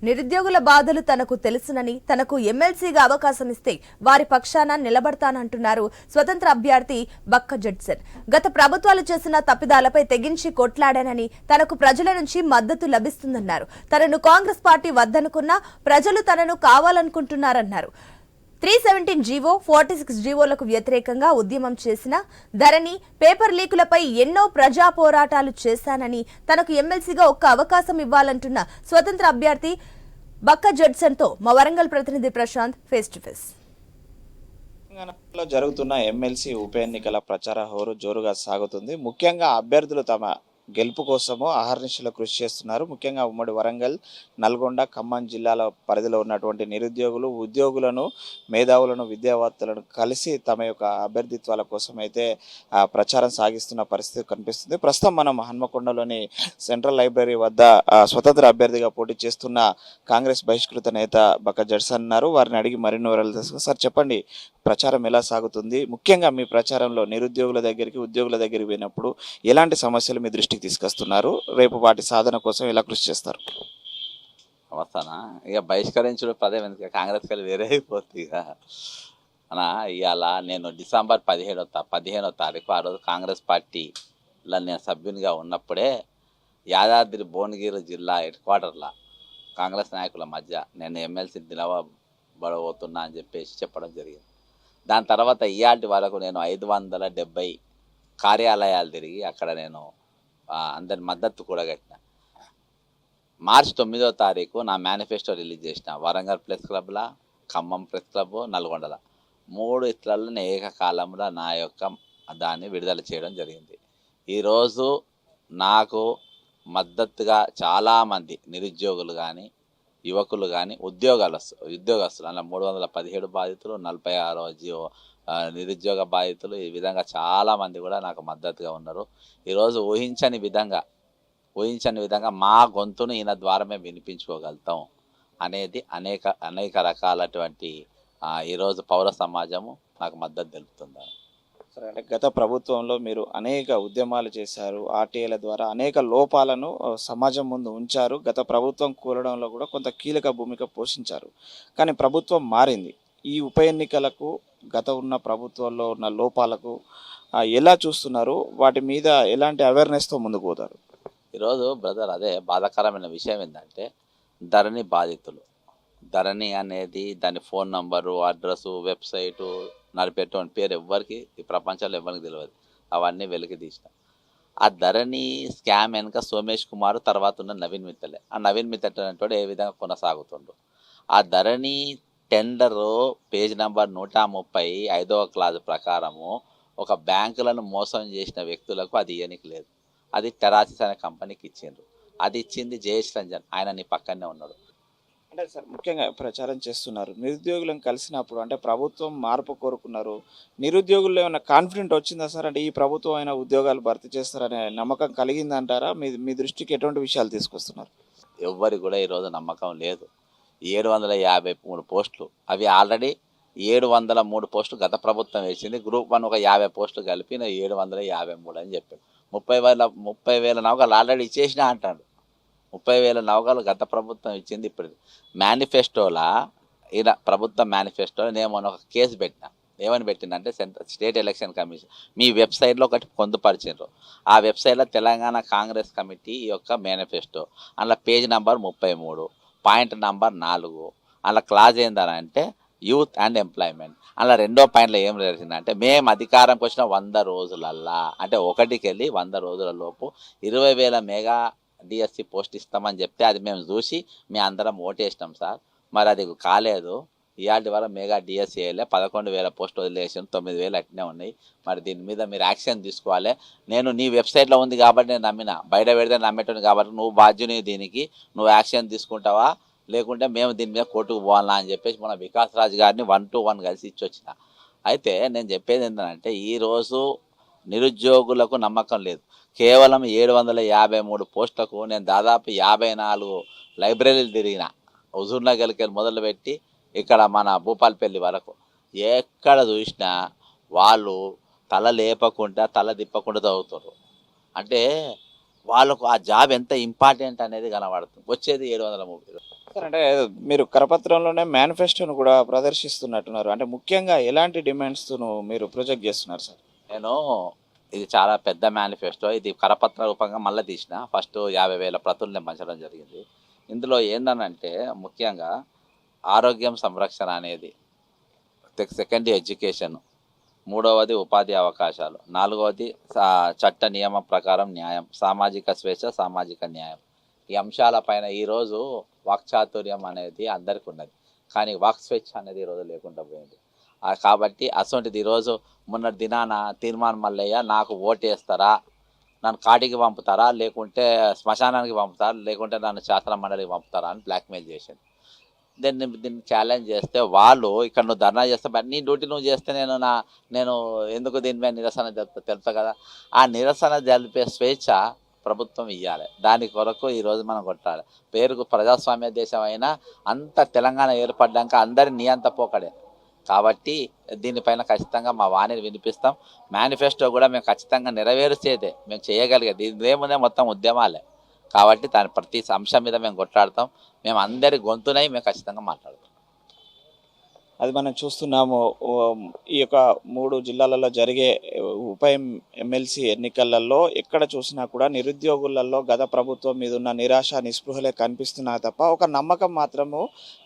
నిరుద్యోగుల బాధలు తనకు తెలుసునని తనకు ఎమ్మెల్సీగా అవకాశం ఇస్తే వారి పక్షాన నిలబడతానంటున్నారు స్వతంత్ర అభ్యర్థి బక్క జడ్సన్. గత ప్రభుత్వాలు చేసిన తప్పిదాలపై తెగించి కొట్లాడానని తనకు ప్రజల నుంచి మద్దతు లభిస్తుందన్నారు. తనను కాంగ్రెస్ పార్టీ వద్దనుకున్నా ప్రజలు తనను కావాలనుకుంటున్నారన్నారు. 317 జీవో 46 జీవోలకు వ్యతిరేకంగా ఉద్యమం చేసిన ధరణి పేపర్ లీకులపై ఎన్నో ప్రజా పోరాటాలు చేశానని తనకు ఎమ్మెల్సీగా ఒక్క అవకాశం ఇవ్వాలంటున్న స్వతంత్ర అభ్యర్థి బక్క జడ్సన్ తో మా వరంగల్ ప్రతినిధి ప్రశాంత్ ఫేస్ టు ఫేస్. తెలంగాణలో జరుగుతున్న ఎమ్మెల్సీ ఉప ఎన్నికల ప్రచార హోరు జోరుగా సాగుతుంది. ముఖ్యంగా అభ్యర్థులు తమ గెలుపు కోసము అహర్నిశలు కృషి చేస్తున్నారు. ముఖ్యంగా ఉమ్మడి వరంగల్, నల్గొండ, ఖమ్మం జిల్లాల పరిధిలో ఉన్నటువంటి నిరుద్యోగులు, ఉద్యోగులను, మేధావులను, విద్యావేత్తలను కలిసి తమ యొక్క అభ్యర్థిత్వాల కోసం అయితే ప్రచారం సాగిస్తున్న పరిస్థితి కనిపిస్తుంది. ప్రస్తుతం మనం హన్మకొండలోని సెంట్రల్ లైబ్రరీ వద్ద స్వతంత్ర అభ్యర్థిగా పోటీ చేస్తున్న కాంగ్రెస్ బహిష్కృత నేత బక్క జడ్సన్ ఉన్నారు. వారిని అడిగి మరిన్ని వివరాలు తెలుసుకుని, సార్ చెప్పండి, ప్రచారం ఎలా సాగుతుంది? ముఖ్యంగా మీ ప్రచారంలో నిరుద్యోగుల దగ్గరికి, ఉద్యోగుల దగ్గరికి పోయినప్పుడు ఎలాంటి సమస్యలు మీ దృష్టికి తీసుకొస్తున్నారు? రేపు వాటి సాధన కోసం ఎలా కృషి చేస్తారు? అవస్థనా ఇక బహిష్కరించడం పదే కాంగ్రెస్ కలిసి వేరే అయిపోతుంది. ఇక అనా ఇవాళ నేను డిసెంబర్ 15వ తారీఖు ఆ రోజు కాంగ్రెస్ పార్టీలో నేను సభ్యునిగా ఉన్నప్పుడే యాదాద్రి భువనగిరి జిల్లా హెడ్ క్వార్టర్లో కాంగ్రెస్ నాయకుల మధ్య నేను ఎమ్మెల్సీ నిలవబడబోతున్నా అని చెప్పేసి చెప్పడం జరిగింది. దాని తర్వాత ఇవాటి వరకు నేను 570 కార్యాలయాలు తిరిగి అక్కడ నేను అందరి మద్దతు కూడగట్టిన. మార్చి 9వ తారీఖు నా మేనిఫెస్టో రిలీజ్ చేసిన. వరంగల్ ప్రెస్ క్లబ్లా, ఖమ్మం ప్రెస్ క్లబ్, నల్గొండల 3 ఇట్లలో ఏకకాలంలో నా యొక్క దాన్ని విడుదల చేయడం జరిగింది. ఈరోజు నాకు మద్దతుగా చాలామంది నిరుద్యోగులు కానీ, యువకులు కానీ, ఉద్యోగస్తులు అలా 317 బాధితులు, 46 నిరుద్యోగ బాధితులు, ఈ విధంగా చాలామంది కూడా నాకు మద్దతుగా ఉన్నారు. ఈరోజు ఊహించని విధంగా మా గొంతును ఈయన ద్వారమే వినిపించుకోగలుగుతాం అనేది అనేక రకాలటువంటి ఈరోజు పౌర సమాజము నాకు మద్దతు తెలుపుతుంది. సరే, అంటే గత ప్రభుత్వంలో మీరు అనేక ఉద్యమాలు చేశారు. ఆర్టీఐల ద్వారా అనేక లోపాలను సమాజం ముందు ఉంచారు. గత ప్రభుత్వం కూలడంలో కూడా కొంత కీలక భూమిక పోషించారు. కానీ ప్రభుత్వం మారింది. ఈ ఉప ఎన్నికలకు గత ఉన్న ప్రభుత్వంలో ఉన్న లోపాలకు ఎలా చూస్తున్నారు? వాటి మీద ఎలాంటి అవేర్నెస్తో ముందుకు పోతారు? ఈరోజు బ్రదర్ అదే బాధాకరమైన విషయం ఏంటంటే ధరణి బాధితులు. ధరణి అనేది దాని ఫోన్ నంబరు, అడ్రస్సు, వెబ్సైటు, నడిపేటువంటి పేరు ఎవ్వరికి ఈ ప్రపంచంలో ఎవరికి తెలియదు. అవన్నీ వెలికి తీసిన. ఆ ధరణి స్కామ్ వెనుక సోమేష్ కుమార్ తర్వాత ఉన్న నవీన్ మిత్తలే. ఆ నవీన్ మిత్తల్ అనేటువంటి ఏ విధంగా కొనసాగుతుండ్రు? ఆ ధరణి టెండరు పేజ్ నెంబర్ 130 5వ క్లాజు ప్రకారము ఒక బ్యాంకులను మోసం చేసిన వ్యక్తులకు అది ఇవ్వనికి లేదు. అది టెరాసిస్ అనే కంపెనీకి ఇచ్చిండ్రు. అది ఇచ్చింది జయేష్ రంజన్, ఆయన నీ పక్కనే ఉన్నాడు. అంటే సార్, ముఖ్యంగా ప్రచారం చేస్తున్నారు, నిరుద్యోగులను కలిసినప్పుడు అంటే ప్రభుత్వం మార్పు కోరుకున్నారు. నిరుద్యోగుల్లో ఏమైనా కాన్ఫిడెంట్ వచ్చిందా సార్? అంటే ఈ ప్రభుత్వం అయినా ఉద్యోగాలు భర్తీ చేస్తారనే నమ్మకం కలిగిందంటారా? మీ దృష్టికి ఎటువంటి విషయాలు తీసుకొస్తున్నారు? ఎవ్వరికి కూడా ఈరోజు నమ్మకం లేదు. 753 పోస్టులు, అవి ఆల్రెడీ 703 పోస్టులు గత ప్రభుత్వం వేసింది. గ్రూప్ 1 ఒక 50 పోస్టులు కలిపి 753 అని చెప్పాడు. 30,000 నౌకలు ఆల్రెడీ ఇచ్చేసినా అంటాడు. 30,000 నౌకలు గత ప్రభుత్వం ఇచ్చింది. ఇప్పుడు మేనిఫెస్టోలా ఇలా ప్రభుత్వం మేనిఫెస్టోలో నేను మొన్న ఒక కేసు పెట్టిన. ఏమని పెట్టిందంటే స్టేట్ ఎలక్షన్ కమిషన్ మీ వెబ్సైట్లో ఒకటి పొందుపరిచారు. ఆ వెబ్సైట్లో తెలంగాణ కాంగ్రెస్ కమిటీ యొక్క మేనిఫెస్టో అందులో పేజ్ నెంబర్ 33 పాయింట్ నెంబర్ 4 అలా క్లాజ్ ఏందనంటే యూత్ అండ్ ఎంప్లాయ్మెంట్. అలా 2వ పాయింట్లో ఏం జరిగిందంటే మేము అధికారంకి వచ్చిన 100 రోజులల్లా అంటే 1కి వెళ్ళి 100 రోజుల లోపు 20,000 మెగా డిఎస్సి పోస్ట్ ఇస్తామని చెప్తే అది మేము చూసి మేము అందరం ఓటేసినాం సార్. మరి అది కాలేదు. ఇవాటి వరకు మెగా డిఎస్సి వేయలే. 11,000 పోస్ట్ వదిలేసాను, 9,000 అట్నే ఉన్నాయి. మరి దీని మీద మీరు యాక్షన్ తీసుకోవాలి. నేను నీ వెబ్సైట్లో ఉంది కాబట్టి నేను నమ్మిన, బయట పెడితే నమ్మేటోని కాబట్టి నువ్వు బాధ్యుని, దీనికి నువ్వు యాక్షన్ తీసుకుంటావా లేకుంటే మేము దీని మీద కోర్టుకు పోవాలా అని చెప్పేసి మన వికాస్ రాజ్ గారిని 1 to 1 కలిసి ఇచ్చి వచ్చిన. అయితే నేను చెప్పేది ఏంటంటే ఈరోజు నిరుద్యోగులకు నమ్మకం లేదు. కేవలం 753 పోస్టులకు నేను దాదాపు 54 లైబ్రరీలు తిరిగిన. హుజూర్ నగర్కి మొదలుపెట్టి ఇక్కడ మన భూపాలపల్లి వరకు ఎక్కడ చూసినా వాళ్ళు తల లేపకుండా తల తిప్పకుండా చదువుతారు. అంటే వాళ్ళకు ఆ జాబ్ ఎంత ఇంపార్టెంట్ అనేది కనబడుతుంది. వచ్చేది 730. సార్ అంటే మీరు కరపత్రంలోనే మేనిఫెస్టోను కూడా ప్రదర్శిస్తున్నట్టున్నారు. అంటే ముఖ్యంగా ఎలాంటి డిమాండ్స్‌ను మీరు ప్రొజెక్ట్ చేస్తున్నారు సార్? నేను ఇది చాలా పెద్ద మేనిఫెస్టో. ఇది కరపత్ర రూపంగా మళ్ళీ తీసిన. ఫస్ట్ 50,000 ప్రతుల్ని పంచడం జరిగింది. ఇందులో ఏందనంటే ముఖ్యంగా ఆరోగ్యం సంరక్షణ అనేది, సెకండ్ ఎడ్యుకేషన్, మూడవది ఉపాధి అవకాశాలు, నాలుగవది చట్ట నియమం ప్రకారం న్యాయం, సామాజిక స్వేచ్ఛ, సామాజిక న్యాయం. ఈ అంశాలపైన ఈరోజు వాక్చాతుర్యం అనేది అందరికీ ఉన్నది, కానీ వాక్ స్వేచ్ఛ అనేది ఈరోజు లేకుండా పోయింది. కాబట్టి అసొంటిది ఈరోజు మొన్నటి దినాన తీర్మానం మల్లయ్య నాకు ఓటేస్తారా, నన్ను కాటికి పంపుతారా, లేకుంటే శ్మశానానికి పంపుతారా, లేకుంటే నన్ను శాసన మండలికి పంపుతారా అని బ్లాక్మెయిల్ చేసింది. దీన్ని ఛాలెంజ్ చేస్తే వాళ్ళు ఇక్కడ నువ్వు ధర్నా చేస్తే నీ డ్యూటీ నువ్వు చేస్తే నేను ఎందుకు దీని మీద నిరసన తెలుపుతా కదా. ఆ నిరసన జరిపే స్వేచ్ఛ ప్రభుత్వం ఇవ్వాలి. దాని కొరకు ఈరోజు మనం కొట్టాలి. పేరుకు ప్రజాస్వామ్య దేశం అయినా అంత తెలంగాణ ఏర్పడ్డాక అందరి నియంత పోకడే. కాబట్టి దీనిపైన ఖచ్చితంగా మా వాణిని వినిపిస్తాం. మేనిఫెస్టో కూడా మేము ఖచ్చితంగా నెరవేర్చేదే, మేము చేయగలిగేది. దీనిదేముందే మొత్తం ఉద్యమాలే. కాబట్టి దాని ప్రతి అంశం మీద మేము కొట్లాడతాం. మేము అందరి గొంతునై మేము ఖచ్చితంగా మాట్లాడతాం. అది మనం చూస్తున్నాము. ఈ యొక్క 3 జిల్లాలలో జరిగే ఉప ఎమ్మెల్సీ ఎన్నికలలో ఎక్కడ చూసినా కూడా నిరుద్యోగులలో గత ప్రభుత్వం మీద ఉన్న నిరాశ నిస్పృహలే కనిపిస్తున్నాయి తప్ప ఒక నమ్మకం మాత్రము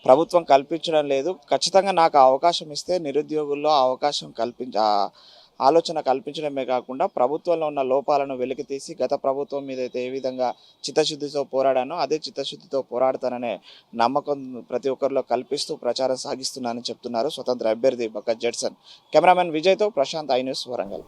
ప్రభుత్వం కల్పించడం లేదు. ఖచ్చితంగా నాకు అవకాశం ఇస్తే నిరుద్యోగుల్లో అవకాశం ఆలోచన కల్పించడమే కాకుండా ప్రభుత్వంలో ఉన్న లోపాలను వెలికితీసి గత ప్రభుత్వం మీద అయితే ఏ విధంగా చిత్తశుద్ధితో పోరాడానో అదే చిత్తశుద్ధితో పోరాడతాననే నమ్మకం ప్రతి ఒక్కరిలో కల్పిస్తూ ప్రచారం సాగిస్తున్నానని చెప్తున్నారు స్వతంత్ర అభ్యర్థి బక్క జడ్సన్. కెమెరామెన్ విజయ్తో ప్రశాంత్, ఐ న్యూస్, వరంగల్.